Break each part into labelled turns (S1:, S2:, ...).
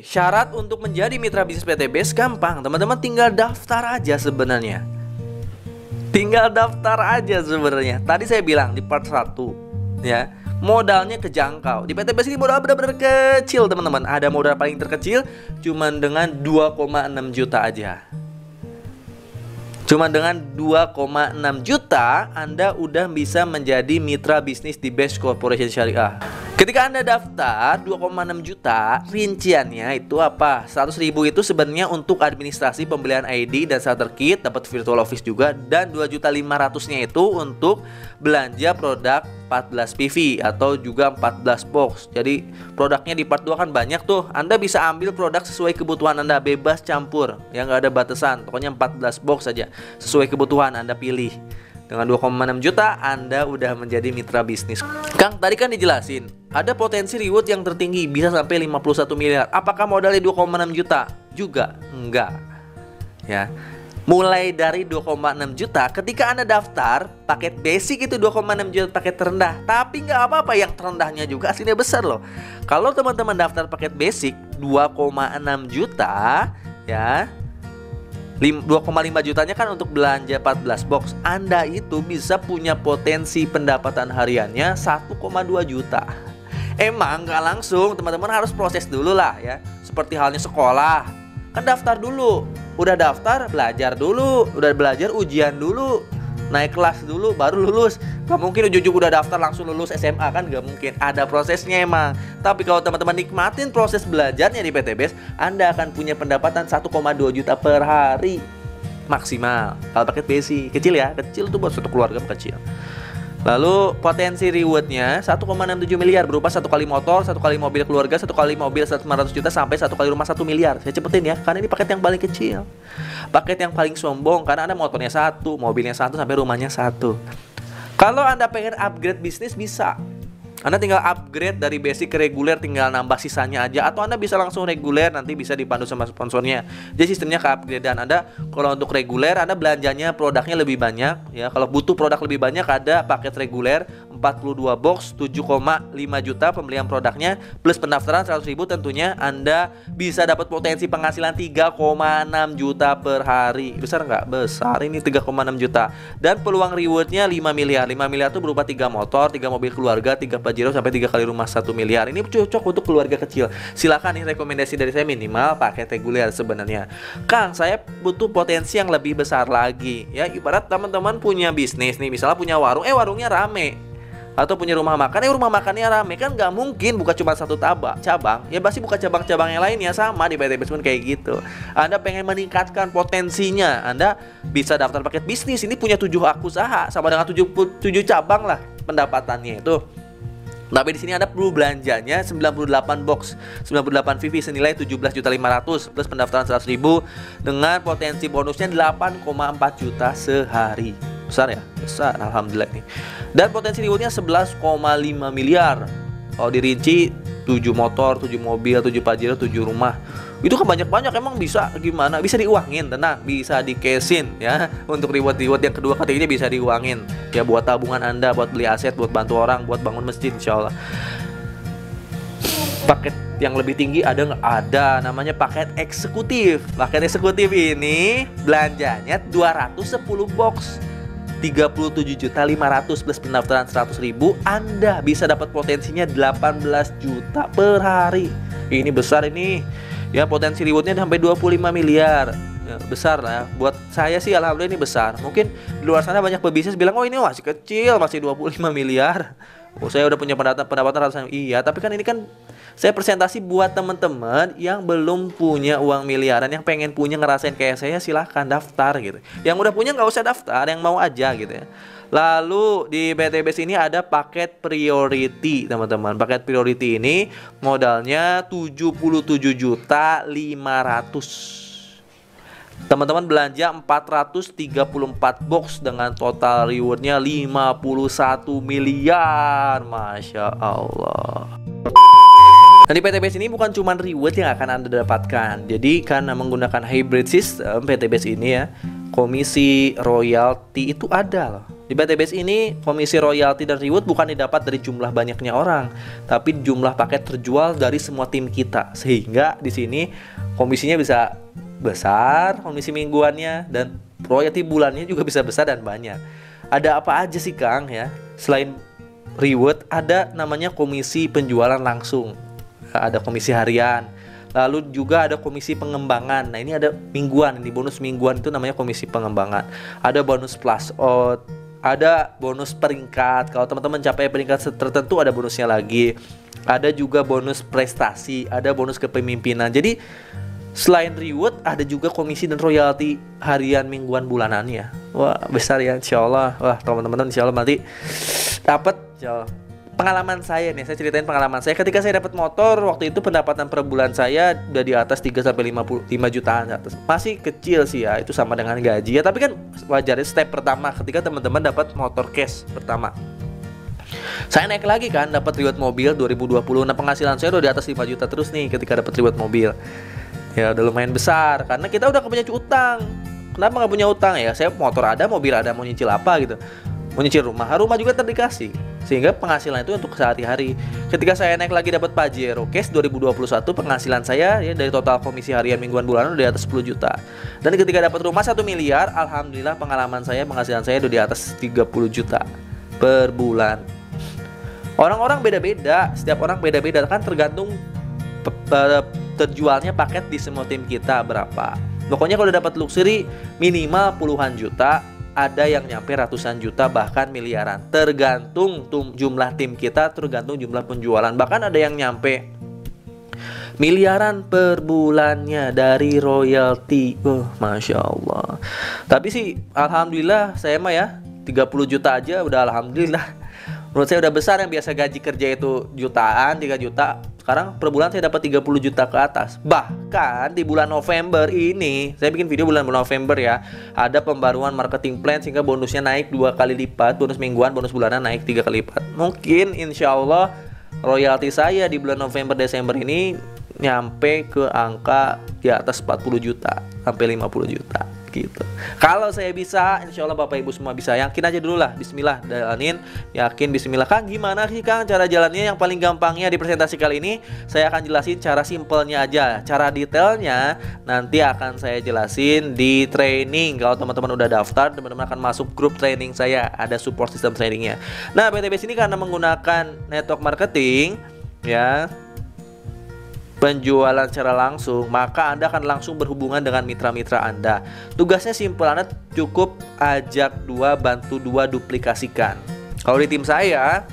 S1: Syarat untuk menjadi mitra bisnis PT Base gampang, teman-teman tinggal daftar aja sebenarnya. Tinggal daftar aja sebenarnya. Tadi saya bilang di part 1 ya, modalnya kejangkau. Di PT Base ini modal benar-benar kecil, teman-teman. Ada modal paling terkecil cuman dengan 2,6 juta aja. Cuma dengan 2,6 juta Anda udah bisa menjadi mitra bisnis di Base Corporation Syariah. Ketika Anda daftar 2,6 juta, rinciannya itu apa? 100.000 itu sebenarnya untuk administrasi pembelian ID dan starter kit, dapat virtual office juga, dan 2.500.000-nya itu untuk belanja produk 14 PV atau juga 14 box. Jadi produknya di part 2 kan banyak tuh. Anda bisa ambil produk sesuai kebutuhan Anda, bebas campur, yang nggak ada batasan. Pokoknya 14 box saja, sesuai kebutuhan Anda pilih. Dengan 2,6 juta Anda udah menjadi mitra bisnis. Kang, tadi kan dijelasin ada potensi reward yang tertinggi bisa sampai 51 miliar. Apakah modalnya 2,6 juta? Juga enggak. Ya. Mulai dari 2,6 juta ketika Anda daftar paket basic itu 2,6 juta paket terendah. Tapi nggak apa-apa, yang terendahnya juga aslinya besar loh. Kalau teman-teman daftar paket basic 2,6 juta ya, 2,5 jutanya kan untuk belanja 14 box. Anda itu bisa punya potensi pendapatan hariannya 1,2 juta. Emang nggak langsung, teman-teman harus proses dulu lah ya. Seperti halnya sekolah, kan daftar dulu. Udah daftar, belajar dulu. Udah belajar, ujian dulu. Naik kelas dulu, baru lulus. Gak mungkin ujuk-ujuk udah daftar langsung lulus SMA, kan gak mungkin. Ada prosesnya emang. Tapi kalau teman-teman nikmatin proses belajarnya di PT Base, Anda akan punya pendapatan 1,2 juta per hari maksimal. Kalau paket basic, kecil ya, kecil tuh buat satu keluarga kecil. Lalu potensi rewardnya 1,67 miliar berupa 1 kali motor, 1 kali mobil keluarga, 1 kali mobil 500 juta sampai 1 kali rumah 1 miliar. Saya cepetin ya, karena ini paket yang paling kecil. Paket yang paling sombong karena Anda motornya 1, mobilnya 1 sampai rumahnya 1. Kalau Anda pengen upgrade bisnis bisa. Anda tinggal upgrade dari basic ke reguler, tinggal nambah sisanya aja. Atau Anda bisa langsung reguler, nanti bisa dipandu sama sponsornya. Jadi sistemnya ke upgradean Anda. Kalau untuk reguler, Anda belanjanya produknya lebih banyak ya. Kalau butuh produk lebih banyak, ada paket reguler 42 box 7,5 juta pembelian produknya plus pendaftaran 100.000. Tentunya Anda bisa dapat potensi penghasilan 3,6 juta per hari. Besar nggak? Besar, ini 3,6 juta. Dan peluang rewardnya 5 miliar. 5 miliar itu berupa 3 motor, 3 mobil keluarga, 3 Pajero sampai 3 kali rumah 1 miliar. Ini cocok untuk keluarga kecil. Silakan, nih rekomendasi dari saya minimal paket reguler sebenarnya. Kang, saya butuh potensi yang lebih besar lagi ya. Ibarat teman-teman punya bisnis nih, misalnya punya warung, warungnya rame. Atau punya rumah makan, rumah makannya rame. Kan nggak mungkin buka cuma satu cabang. Ya pasti buka cabang-cabang yang lainnya. Sama di PT Base kayak gitu. Anda pengen meningkatkan potensinya, Anda bisa daftar paket bisnis. Ini punya 7 usaha sama dengan 7 cabang lah pendapatannya itu. Tapi di sini Anda perlu belanjanya 98 box, 98 VV senilai 17.500.000 plus pendaftaran 100.000 dengan potensi bonusnya 8,4 juta sehari. Besar ya? Besar, alhamdulillah nih. Dan potensi rewardnya 11,5 miliar. Kalau dirinci 7 motor, 7 mobil, 7 Pajero, 7 rumah. Itu kan banyak-banyak, emang bisa gimana? Bisa diuangin, tenang, bisa di cashin ya. Untuk reward yang kedua kategorinya bisa diuangin. Ya buat tabungan Anda, buat beli aset, buat bantu orang, buat bangun masjid insyaallah. Paket yang lebih tinggi ada nggak? Ada, namanya paket eksekutif. Paket eksekutif ini belanjanya 210 box 37.500.000 plus pendaftaran 100.000. Anda bisa dapat potensinya 18 juta per hari. Ini besar ini. Ya, potensi rewardnya sampai 25 miliar. Ya, besar lah. Buat saya sih alhamdulillah ini besar. Mungkin di luar sana banyak pebisnis bilang, oh ini masih kecil, masih 25 miliar. Oh, saya udah punya pendapatan ratusan. Iya, tapi kan ini kan saya presentasi buat teman-teman yang belum punya uang miliaran, yang pengen punya, ngerasain kayak saya, silahkan daftar gitu. Yang udah punya nggak usah daftar, yang mau aja gitu ya. Lalu di PT Base ini ada paket priority, teman-teman. Paket priority ini modalnya 77.500.000. Teman-teman belanja 434 box dengan total rewardnya 51 miliar. Masya Allah. Nah, di PT Base ini bukan cuma reward yang akan Anda dapatkan. Jadi karena menggunakan hybrid system PT Base ini ya, komisi royalti itu ada loh. Di PT Base ini komisi royalti dan reward bukan didapat dari jumlah banyaknya orang, tapi jumlah paket terjual dari semua tim kita. Sehingga di sini komisinya bisa besar, komisi mingguannya, dan royalti bulannya juga bisa besar dan banyak. Ada apa aja sih Kang ya? Selain reward ada namanya komisi penjualan langsung, ada komisi harian, lalu juga ada komisi pengembangan. Nah ini ada mingguan, ini bonus mingguan itu namanya komisi pengembangan. Ada bonus plus out, ada bonus peringkat. Kalau teman-teman capai peringkat tertentu ada bonusnya lagi. Ada juga bonus prestasi, ada bonus kepemimpinan. Jadi selain reward ada juga komisi dan royalti harian, mingguan, bulanannya. Wah besar ya insya Allah. Wah teman-teman insya Allah nanti dapat. Pengalaman saya nih, saya ceritain pengalaman saya ketika saya dapat motor. Waktu itu pendapatan per bulan saya udah di atas 3-5 jutaan atas. Masih kecil sih ya, itu sama dengan gaji ya. Tapi kan wajar, step pertama ketika teman-teman dapat motor cash pertama. Saya naik lagi kan, dapat reward mobil 2020. Nah penghasilan saya udah di atas 5 juta terus nih ketika dapat reward mobil. Ya udah lumayan besar, karena kita udah punya utang. Kenapa nggak punya utang ya? Saya motor ada, mobil ada, mau nyicil apa gitu? Mau nyicil rumah juga terdikasih. Sehingga penghasilan itu untuk sehari-hari. Ketika saya naik lagi dapat Pajero Cash 2021, penghasilan saya ya dari total komisi harian, mingguan, bulanan udah di atas 10 juta. Dan ketika dapat rumah 1 miliar, alhamdulillah penghasilan saya udah di atas 30 juta per bulan. Orang-orang beda-beda, setiap orang beda-beda kan, tergantung terjualnya paket di semua tim kita berapa. Pokoknya kalau udah dapat luxury minimal puluhan juta, ada yang nyampe ratusan juta, bahkan miliaran. Tergantung jumlah tim kita, tergantung jumlah penjualan. Bahkan ada yang nyampe miliaran per bulannya dari royalti. Masya Allah. Tapi sih alhamdulillah saya mah ya 30 juta aja udah alhamdulillah. Menurut saya udah besar. Yang biasa gaji kerja itu jutaan, 3 juta, sekarang per bulan saya dapat 30 juta ke atas. Bahkan di bulan November ini, saya bikin video bulan November ya, ada pembaruan marketing plan sehingga bonusnya naik 2 kali lipat. Bonus mingguan, bonus bulanan naik 3 kali lipat. Mungkin insya Allah royalti saya di bulan November Desember ini nyampe ke angka di atas 40 juta sampai 50 juta gitu. Kalau saya bisa, insya Allah Bapak Ibu semua bisa. Yakin aja dulu lah, bismillah, jalanin, yakin, bismillah. Kang gimana sih Kang cara jalannya? Yang paling gampangnya di presentasi kali ini saya akan jelasin cara simpelnya aja. Cara detailnya nanti akan saya jelasin di training. Kalau teman-teman udah daftar, teman-teman akan masuk grup training saya, ada support system trainingnya. Nah PT Base ini karena menggunakan network marketing ya, penjualan secara langsung, maka Anda akan langsung berhubungan dengan mitra-mitra Anda. Tugasnya simpel, Anda cukup ajak 2, bantu 2, duplikasikan. Kalau di tim saya,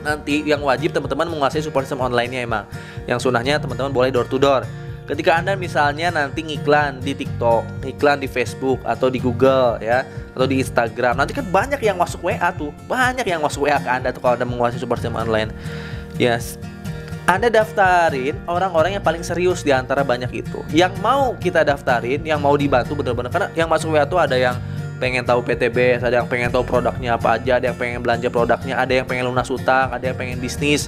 S1: nanti yang wajib teman-teman menguasai support system online-nya emang. Yang sunahnya teman-teman boleh door to door. Ketika Anda misalnya nanti ngiklan di TikTok, iklan di Facebook atau di Google ya, atau di Instagram, nanti kan banyak yang masuk WA tuh, banyak yang masuk WA ke Anda tuh kalau Anda menguasai support system online. Yes. Anda daftarin orang-orang yang paling serius di antara banyak itu, yang mau kita daftarin, yang mau dibantu bener-bener. Karena yang masuk WA tuh ada yang pengen tahu PTB, ada yang pengen tahu produknya apa aja, ada yang pengen belanja produknya, ada yang pengen lunas utang, ada yang pengen bisnis.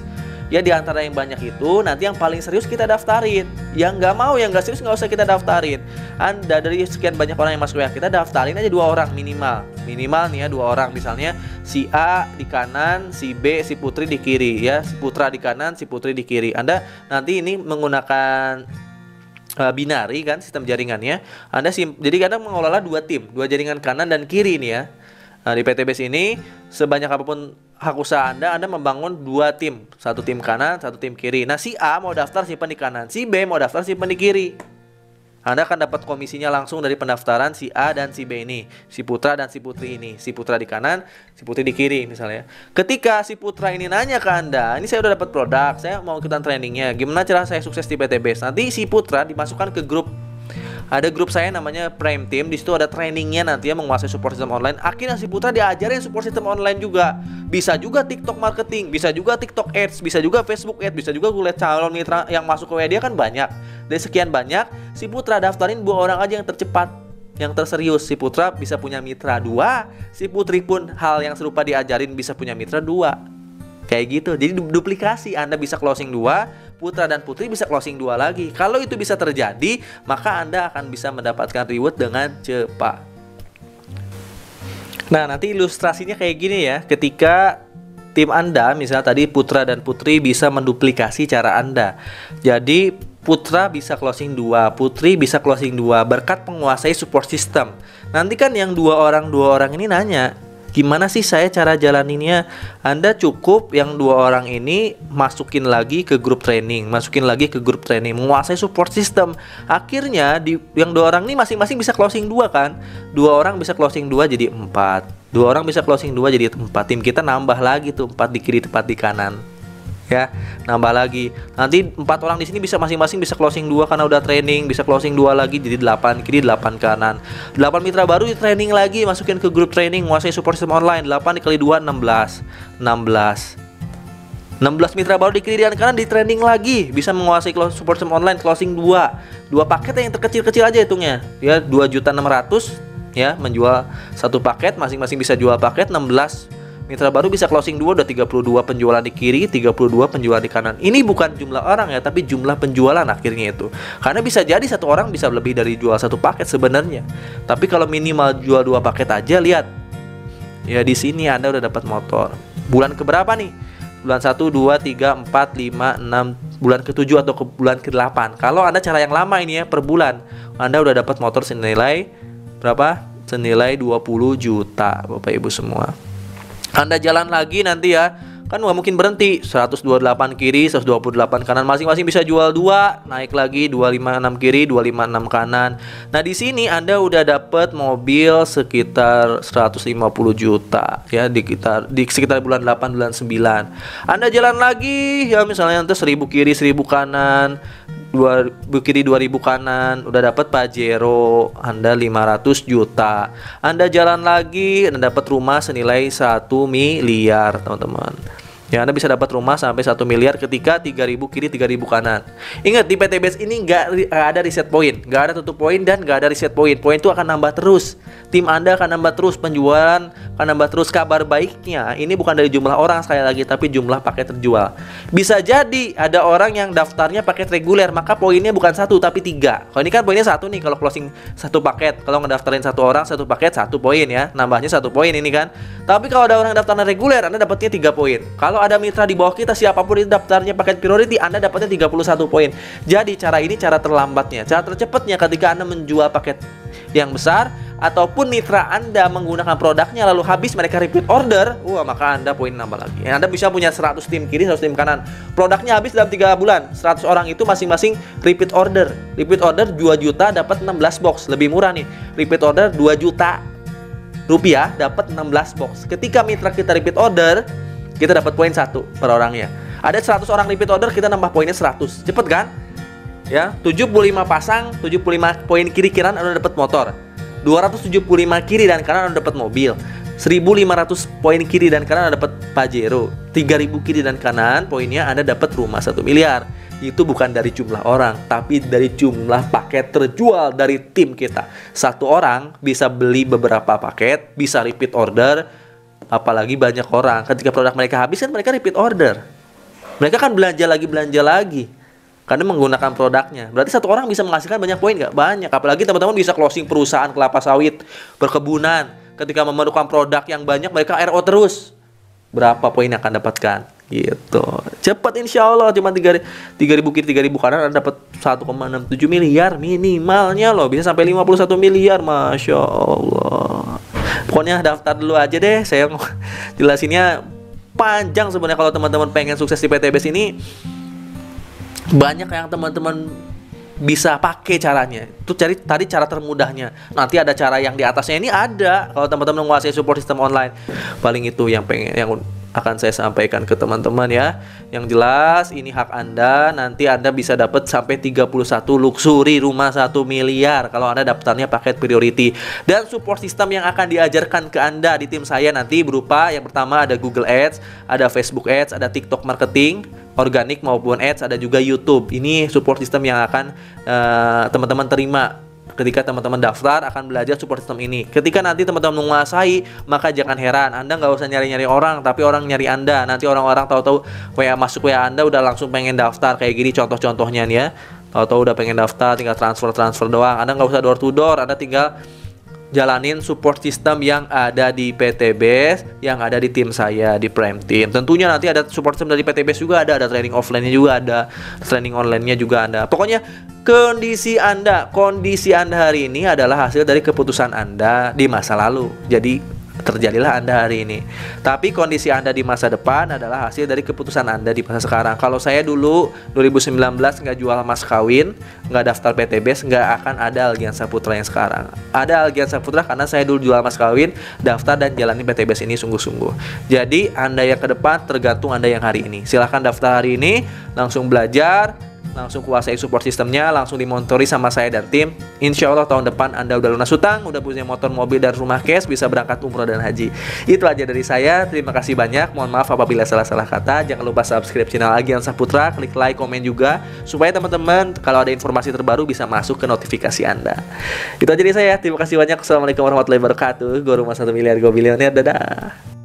S1: Ya di antara yang banyak itu, nanti yang paling serius kita daftarin. Yang nggak mau, yang nggak serius nggak usah kita daftarin. Anda dari sekian banyak orang yang masuk WA kita, daftarin aja 2 orang minimal. Minimal nih ya 2 orang. Misalnya si A di kanan, si B, si Putri di kiri ya. Si Putra di kanan, si Putri di kiri. Anda nanti ini menggunakan binari kan sistem jaringannya. Jadi Anda mengelola 2 tim, 2 jaringan kanan dan kiri nih ya. Nah, di PT Base ini sebanyak apapun hak usaha Anda membangun 2 tim, 1 tim kanan, 1 tim kiri. Nah si A mau daftar simpan di kanan, si B mau daftar simpan di kiri. Anda akan dapat komisinya langsung dari pendaftaran si A dan si B ini, si Putra dan si Putri ini. Si Putra di kanan, si Putri di kiri misalnya. Ketika si Putra ini nanya ke Anda, ini saya udah dapat produk, saya mau ikutan trainingnya, gimana cara saya sukses di PT Base? Nanti si Putra dimasukkan ke grup. Ada grup saya namanya Prime Team. Di situ ada trainingnya nanti ya, menguasai support system online. Akhirnya si Putra diajarin support system online juga. Bisa juga TikTok marketing, bisa juga TikTok Ads, bisa juga Facebook Ads, bisa juga gue lihat calon mitra yang masuk ke WA dia kan banyak. Dari sekian banyak, si Putra daftarin 2 orang aja yang tercepat, yang terserius. Si Putra bisa punya mitra 2, si Putri pun hal yang serupa diajarin bisa punya mitra 2. Kayak gitu. Jadi duplikasi, Anda bisa closing 2, Putra dan Putri bisa closing 2 lagi. Kalau itu bisa terjadi, maka Anda akan bisa mendapatkan reward dengan cepat. Nah, nanti ilustrasinya kayak gini ya. Ketika tim Anda, misalnya tadi Putra dan Putri bisa menduplikasi cara Anda. Jadi Putra bisa closing 2, Putri bisa closing 2 berkat menguasai support system. Nanti kan yang dua orang ini nanya, gimana sih saya cara jalaninnya? Anda cukup yang dua orang ini masukin lagi ke grup training, menguasai support system. Akhirnya yang dua orang ini masing-masing bisa closing 2 kan? Dua orang bisa closing 2 jadi 4. Dua orang bisa closing 2 jadi 4. Tim kita nambah lagi tuh 4 di kiri, 4 di kanan. Ya, nambah lagi. Nanti 4 orang di sini bisa masing-masing bisa closing 2 karena udah training, bisa closing 2 lagi jadi 8 kiri, 8 kanan. 8 mitra baru di training lagi, masukin ke grup training, menguasai support system online. 8 dikali 2 16. 16 mitra baru di kiri dan kanan di training lagi, bisa menguasai support system online, closing 2. 2 paket yang terkecil-kecil aja hitungnya. Ya, 2.600.000 ya, menjual satu paket, masing-masing bisa jual paket. 16 mitra baru bisa closing 2, udah 32 penjualan di kiri, 32 penjualan di kanan. Ini bukan jumlah orang ya, tapi jumlah penjualan akhirnya itu. Karena bisa jadi satu orang bisa lebih dari jual satu paket sebenarnya. Tapi kalau minimal jual 2 paket aja, lihat. Ya di sini Anda udah dapat motor. Bulan keberapa nih? Bulan 1, 2, 3, 4, 5, 6, bulan ke-7 atau ke bulan ke-8. Kalau Anda cara yang lama ini ya, per bulan, Anda udah dapat motor senilai berapa? Senilai 20 juta, Bapak Ibu semua. Anda jalan lagi nanti ya, kan nggak mungkin berhenti. 128 kiri, 128 kanan, masing-masing bisa jual 2, naik lagi 256 kiri, 256 kanan. Nah di sini Anda udah dapat mobil sekitar 150 juta ya, di sekitar bulan 8, bulan 9. Anda jalan lagi ya, misalnya nanti 1000 kiri, 1000 kanan, 2 kiri 2000 kanan, udah dapat Pajero Anda 500 juta. Anda jalan lagi, Anda dapat rumah senilai 1 miliar, teman-teman. Ya, Anda bisa dapat rumah sampai 1 miliar ketika 3000 kiri 3000 kanan. Ingat, di PTBS ini nggak ada reset point, nggak ada tutup poin dan nggak ada reset point. Poin itu akan nambah terus. Tim Anda akan nambah terus, penjualan akan nambah terus. Kabar baiknya, ini bukan dari jumlah orang sekali lagi, tapi jumlah paket terjual. Bisa jadi ada orang yang daftarnya paket reguler, maka poinnya bukan 1 tapi 3. Kalau ini kan poinnya 1 nih kalau closing 1 paket. Kalau ngedaftarin 1 orang 1 paket 1 poin ya, nambahnya 1 poin ini kan. Tapi kalau ada orang daftarnya reguler, Anda dapatnya 3 poin. Kalau ada mitra di bawah kita siapapun itu daftarnya paket priority, Anda dapatnya 31 poin. Jadi cara ini cara terlambatnya. Cara tercepatnya ketika Anda menjual paket yang besar ataupun mitra Anda menggunakan produknya lalu habis mereka repeat order, maka Anda poin nambah lagi. Anda bisa punya 100 tim kiri, 100 tim kanan. Produknya habis dalam 3 bulan. 100 orang itu masing-masing repeat order. Repeat order 2 juta dapat 16 box. Lebih murah nih. Repeat order 2 juta rupiah dapat 16 box. Ketika mitra kita repeat order, kita dapat poin 1 per orangnya. Ada 100 orang repeat order, kita nambah poinnya 100. Cepet kan? Ya, 75 pasang, 75 poin kiri kanan Anda dapat motor. 275 kiri dan kanan Anda dapat mobil. 1500 poin kiri dan kanan Anda dapat Pajero. 3000 kiri dan kanan poinnya Anda dapat rumah 1 miliar. Itu bukan dari jumlah orang, tapi dari jumlah paket terjual dari tim kita. Satu orang bisa beli beberapa paket, bisa repeat order. Apalagi banyak orang, ketika produk mereka habis kan mereka repeat order. Mereka kan belanja lagi karena menggunakan produknya. Berarti satu orang bisa menghasilkan banyak poin nggak? Banyak. Apalagi teman-teman bisa closing perusahaan kelapa sawit, perkebunan. Ketika memerlukan produk yang banyak, mereka RO terus. Berapa poin yang akan dapatkan? Gitu. Cepat insya Allah, cuma 3000 kiri 3000 kanan Anda dapat 1,67 miliar minimalnya loh. Bisa sampai 51 miliar, Masya Allah. Pokoknya daftar dulu aja deh. Saya jelasinnya panjang sebenarnya. Kalau teman-teman pengen sukses di PTBS ini, banyak yang teman-teman bisa pakai caranya. Itu cari tadi cara termudahnya. Nanti ada cara yang di atasnya ini ada. Kalau teman-teman menguasai support system online, paling itu yang akan saya sampaikan ke teman-teman ya. Yang jelas ini hak Anda. Nanti Anda bisa dapat sampai 31 luxury rumah 1 miliar kalau Anda daftarnya paket priority. Dan support system yang akan diajarkan ke Anda di tim saya nanti berupa yang pertama ada Google Ads, ada Facebook Ads, ada TikTok marketing, organik maupun ads, ada juga YouTube. Ini support system yang akan teman-teman terima. Ketika teman-teman daftar akan belajar support system ini. Ketika nanti teman-teman menguasai, maka jangan heran Anda nggak usah nyari-nyari orang, tapi orang nyari Anda. Nanti orang-orang tahu-tahu masuk WA Anda udah langsung pengen daftar. Kayak gini contoh-contohnya nih ya. Tahu-tahu udah pengen daftar, tinggal transfer doang. Anda nggak usah door to door, Anda tinggal jalanin support system yang ada di PTBS, yang ada di tim saya di Prime Team. Tentunya nanti ada support system dari PTBS juga ada training offline-nya juga ada, training online-nya juga ada. Pokoknya kondisi Anda hari ini adalah hasil dari keputusan Anda di masa lalu. Jadi terjadilah Anda hari ini. Tapi kondisi Anda di masa depan adalah hasil dari keputusan Anda di masa sekarang. Kalau saya dulu 2019 nggak jual mas kawin, nggak daftar PTBS, nggak akan ada Algiansa Putra yang sekarang. Ada Algiansa Putra karena saya dulu jual mas kawin, daftar dan jalani PTBS ini sungguh-sungguh. Jadi Anda yang ke depan tergantung Anda yang hari ini. Silahkan daftar hari ini, langsung belajar, langsung kuasai support sistemnya, langsung dimontori sama saya dan tim. Insya Allah tahun depan Anda udah lunas hutang, udah punya motor, mobil, dan rumah cash, bisa berangkat umroh dan haji. Itu aja dari saya. Terima kasih banyak. Mohon maaf apabila salah-salah kata. Jangan lupa subscribe channel Algiansa Putra, klik like, komen juga, supaya teman-teman kalau ada informasi terbaru bisa masuk ke notifikasi Anda. Itu aja dari saya. Terima kasih banyak. Assalamualaikum warahmatullahi wabarakatuh. Gue Rumah 1 Miliar, gue bilioner. Dadah.